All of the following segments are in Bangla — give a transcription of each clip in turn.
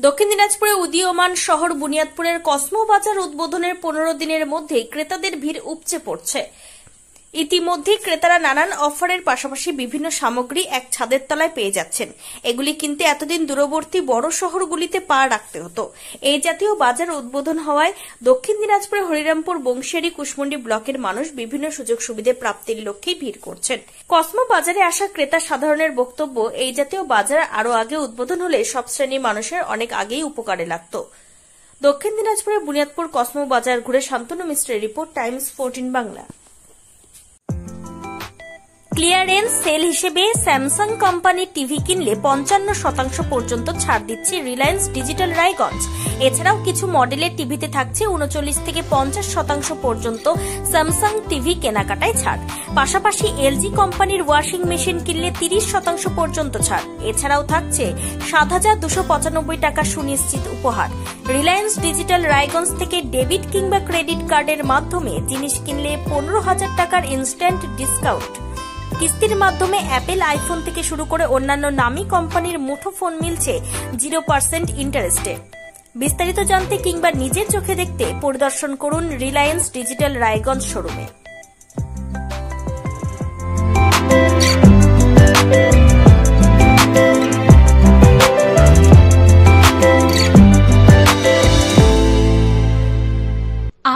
দক্ষিণ দিনাজপুরে উদীয়মান শহর বুনিয়াদপুরের কসমো বাজার উদ্বোধনের 15 দিনের মধ্যেই ক্রেতাদের ভিড় উপচে পড়ছে। ইতিমধ্যে ক্রেতারা নানান অফারের পাশাপাশি বিভিন্ন সামগ্রী এক ছাদের তলায় পেয়ে যাচ্ছেন। এগুলি কিনতে এতদিন দূরবর্তী বড় শহরগুলিতে পা রাখতে হতো। এই জাতীয় বাজার উদ্বোধন হওয়ায় দক্ষিণ দিনাজপুরের হরিরামপুর বংশিয়ারি কুশমন্ডি ব্লকের মানুষ বিভিন্ন সুযোগ সুবিধা প্রাপ্তির লক্ষ্যে ভিড় করছেন। কসমো বাজারে আসা ক্রেতা সাধারণের বক্তব্য, এই জাতীয় বাজার আরো আগে উদ্বোধন হলে সব শ্রেণীর মানুষের অনেক আগেই উপকারে লাগত। দক্ষিণ দিনাজপুরের বুনিয়াদপুর কসমো বাজার ঘুরে শান্তনু মিশ্রের রিপোর্ট, টাইমস 14 বাংলা। ক্লিয়ারেন্স সেল হিসেবে স্যামসাং কোম্পানির টিভি কিনলে 55% পর্যন্ত ছাড় দিচ্ছে রিলায়েন্স ডিজিটাল রায়গঞ্জ। এছাড়াও কিছু মডেলের টিভিতে থাকছে 39 থেকে 50% পর্যন্ত স্যামসাং টিভি কেনাকাটায় ছাড়। পাশাপাশি এলজি কোম্পানির ওয়াশিং মেশিন কিনলে 30% পর্যন্ত ছাড়। এছাড়াও থাকছে 7,295 টাকা সুনিশ্চিত উপহার। রিলায়েন্স ডিজিটাল রায়গঞ্জ থেকে ডেবিট কিংবা ক্রেডিট কার্ডের মাধ্যমে জিনিস কিনলে 15,000 টাকার ইনস্ট্যান্ট ডিসকাউন্ট। কিস্তির মাধ্যমে অ্যাপেল আইফোন থেকে শুরু করে অন্যান্য নামী কোম্পানির মুঠোফোন মিলছে 0% ইন্টারেস্টে। বিস্তারিত জানতে কিংবা নিজের চোখে দেখতে পরিদর্শন করুন রিলায়েন্স ডিজিটাল রায়গঞ্জ শোরুমে।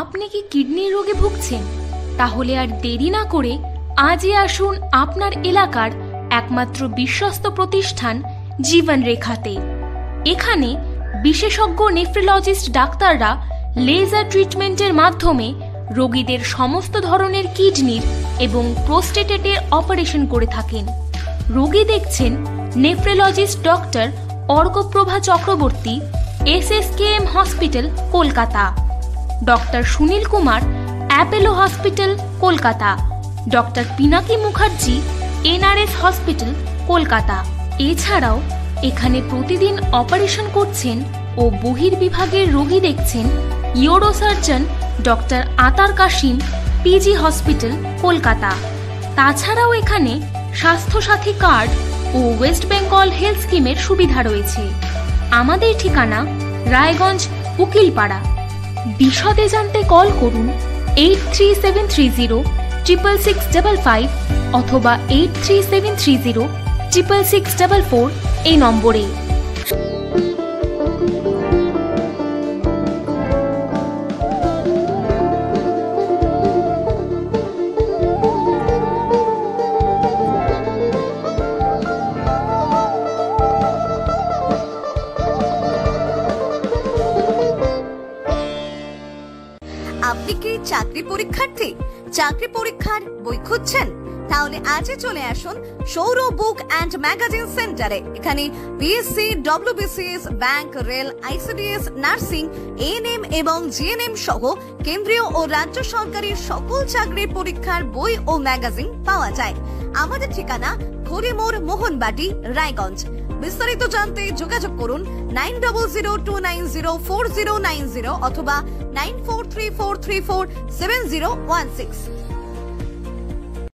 আপনি কি কিডনির রোগে ভুগছেন? তাহলে আর দেরি না করে আজই আসুন আপনার এলাকার একমাত্র বিশ্বস্ত প্রতিষ্ঠান জীবন রেখাতে। এখানে বিশেষজ্ঞ নেফ্রোলজিস্ট ডাক্তাররা লেজার ট্রিটমেন্টের মাধ্যমে রোগীদের সমস্ত ধরনের কিডনির এবং প্রোস্টেটের অপারেশন করে থাকেন। রোগী দেখছেন nephrologist doctor Arkaprava Chakraborty, SSKM hospital, Kolkata. Doctor Sunil Kumar, Apollo hospital, Kolkata. Doctor Pinaki Mukherjee, NRS hospital, Kolkata. এছাড়াও এখানে প্রতিদিন অপারেশন করছেন ও বহির্বিভাগের রোগী দেখছেন ইউরোসার্জন ডক্টর আতার কাশিম, PG হসপিটাল, কলকাতা। তাছাড়াও এখানে স্বাস্থ্যসাথী কার্ড ও ওয়েস্ট বেঙ্গল হেলথ স্কিমের সুবিধা রয়েছে। আমাদের ঠিকানা রায়গঞ্জ, উকিলপাড়া। বিশদে জানতে কল করুন 8373066655 অথবা 8373066644 এই নম্বরে। আপনি কি চাকরি পরীক্ষার্থী? চাকরি পরীক্ষার বই খুঁজছেন? তাহলে আজই চলে আসুন সৌরভ বুক অ্যান্ড ম্যাগাজিন সেন্টারে। এখানে BSc, WBCS, bank, rail, ICDS, nursing, ANM এবং GNM সহ কেন্দ্রীয় ও রাজ্য সরকারের সকল চাকরির পরীক্ষার বই ও ম্যাগাজিন পাওয়া যায়। আমাদের ঠিকানা খড়িমোড়, মোহনবাটি, রায়গঞ্জ। বিস্তারিত জানতে যোগাযোগ করুন 9002904090 অথবা 9434347016।